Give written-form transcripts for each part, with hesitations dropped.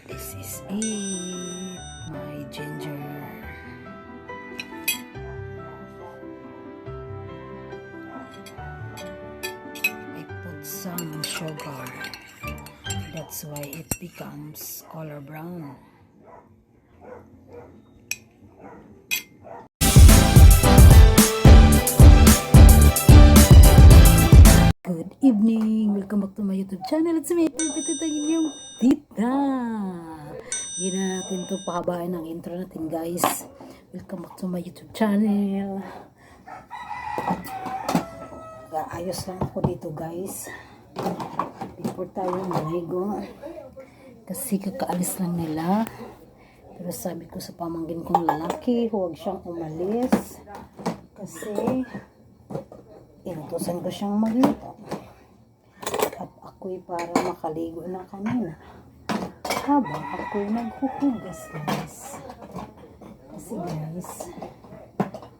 This is it, my ginger. I put some sugar. That's why it becomes color brown. Good evening! Welcome back to my YouTube channel. At sa may pagkatitag inyong tita. Hindi na natin ito pahabain ang intro natin, guys. Welcome back to my YouTube channel. Ayos lang ako dito, guys. Before tayo maligo. Kasi kakaalis lang nila. Pero sabi ko sa pamangkin kong lalaki, huwag siyang umalis. Kasi inutusan ko siyang magluto. At ako'y para makaligo na kanina. Habang ako'y naghuhugas, guys. Kasi guys,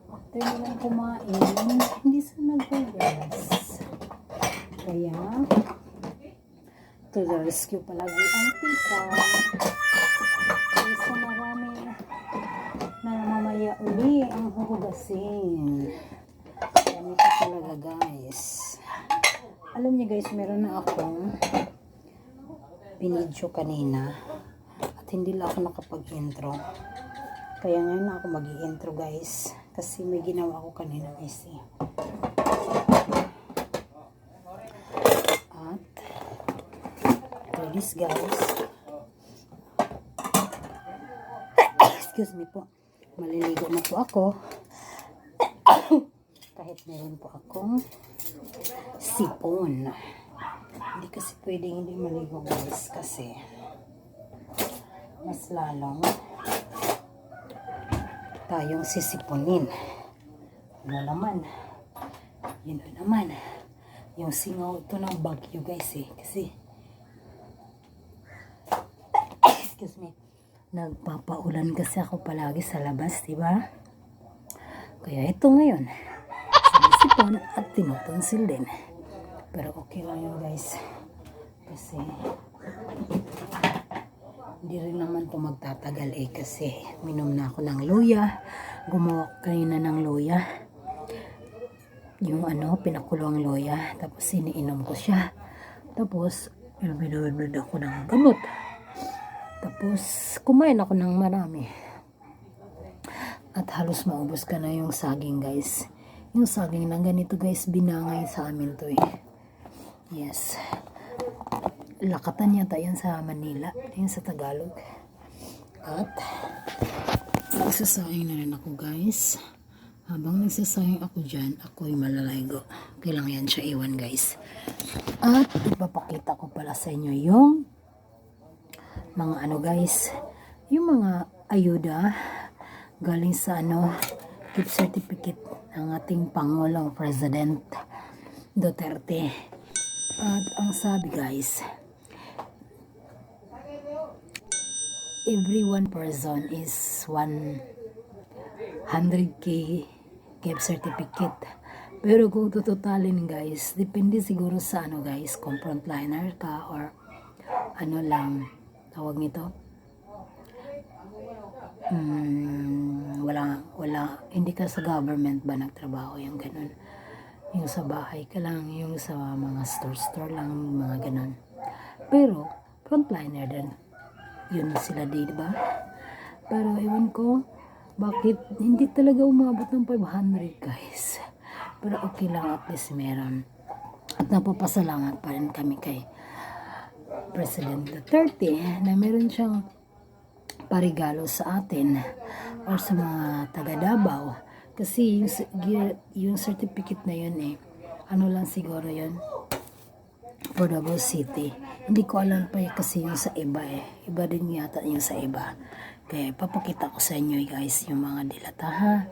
after nilang kumain, hindi sila naghuhugas. Kaya, to the rescue palagi ang tita. Kaysa marami na mamaya uli ang huhugasin. Ganito talaga, guys. Alam niyo, guys, meron na akong binidyo kanina at hindi lang ako nakapag-intro. Kaya ngayon na ako mag-i-intro, guys, kasi may ginawa ako kanina, guys. At for this, guys, excuse me po, maliligo na po ako. Kahit meron po akong sipon. Hindi kasi pwedeng hindi maligo, guys, kasi mas lalong tayong sisiponin. Ano naman, yun naman yung singaw ito ng bagyo, guys, kasi excuse me, nagpapaulan kasi ako palagi sa labas, diba? Kaya ito ngayon sipon at tinutunsil din. Pero okay lang yun, guys. Kasi hindi rin naman ito magtatagal kasi minom na ako ng luya. Gumawa kanina ng luya. Yung pinakulong luya. Tapos iniinom ko siya. Tapos minunod ako ng gamot. Tapos kumain ako ng marami. At halos maubos ka na yung saging, guys. Yung saging na ganito, guys, binangay sa amin to . Yes. Lakatan yata yan sa Manila. Yan sa Tagalog. At nagsasayang na rin ako, guys. Habang nagsasayang ako dyan, ako'y malalaygo. Kailang yan siya iwan, guys. At ipapakita ko pala sa inyo yung mga guys. Yung mga ayuda galing sa gift certificate ng ating Pangulong President Duterte. At ang sabi, guys, every one person is 100k gift certificate. Pero kung tututalin guys, depende siguro sa ano guys, kung frontliner ka or ano lang, tawag nito, wala, hindi ka sa government ba nagtrabaho, yung ganun. Yung sa bahay ka lang, yung sa mga store lang, mga ganun. Pero, frontliner din. Yun sila di ba? Pero, ewan ko, bakit hindi talaga umabot ng 500 guys. Pero okay lang, at least meron. At napapasalamat pa rin kami kay President Duterte na meron siyang parigalo sa atin or sa mga taga Davao. Kasi yung certificate na yun ano lang siguro yun for Davao City. Hindi ko alam pa kasi yung sa iba Iba din yata yung sa iba. Kaya papakita ko sa inyo guys yung mga dilata ha.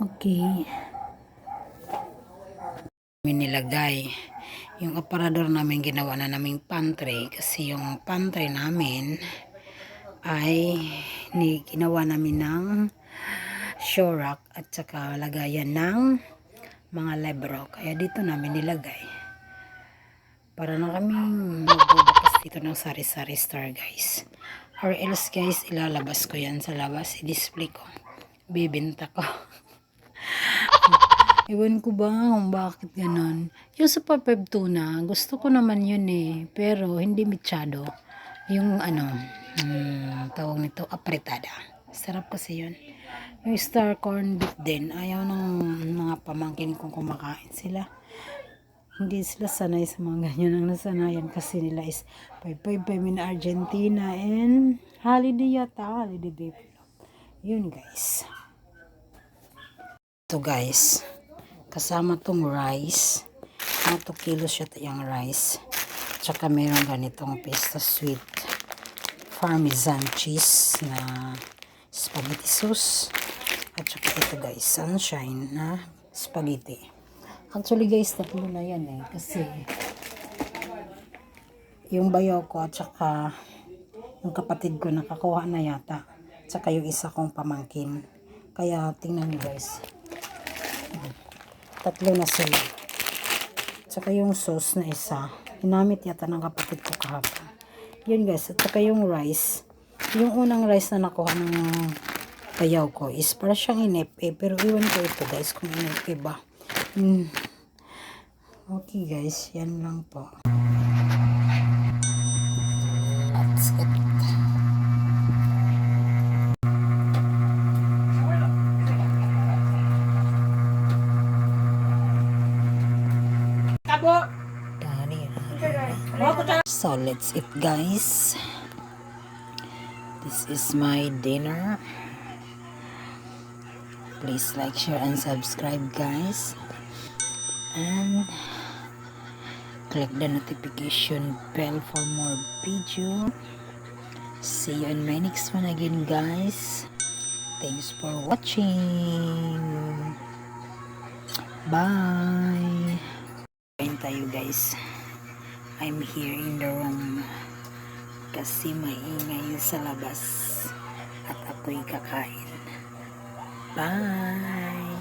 Okay. Nilagay yung aparador namin, ginawa na naming pantry kasi yung pantry namin ay ginawa namin ng show rack at saka lagayan ng mga libro, kaya dito namin nilagay para na kaming magbubukas dito ng sari-sari store guys, or else guys ilalabas ko yan sa labas, i-display ko, bibenta ko. Ewan ko ba kung bakit ganon. Yung sa papeb tuna, gusto ko naman yun pero hindi masyado. Yung tawag nito, apretada. Sarap kasi yun. Yung star corn beef din, ayaw ng mga pamangkin kong kumakain sila. Hindi sila sanay sa mga ganyan. Ang nasanayan kasi nila is 555 in Argentina and holiday yata, holiday beef. Yun guys. Ito guys, kasama tong rice, 2 kilos siya yung rice, tsaka meron ganitong pesto sweet parmesan cheese na spaghetti sauce, at saka ito guys, sunshine na spaghetti. Actually guys, 3 na yan kasi yung bayaw ko at saka yung kapatid ko nakakuha na yata, tsaka yung isa kong pamangkin, kaya tingnan nyo guys, 3 na sila. Tsaka yung sauce na isa, ginamit yata ng kapatid ko kahapon. Yun guys, at saka yung rice. Yung unang rice na nakuha ng bayaw ko is para siyang inepe. Pero iwan ko ito guys kung inepe ba. Okay guys, yan lang po. That's it. So let's eat guys. This is my dinner. Please like, share and subscribe guys, and click the notification bell for more video. See you in my next one again guys. Thanks for watching. Bye. Kain tayo guys. I'm here in the room kasi maingay sa labas at ako'y kakain. Bye!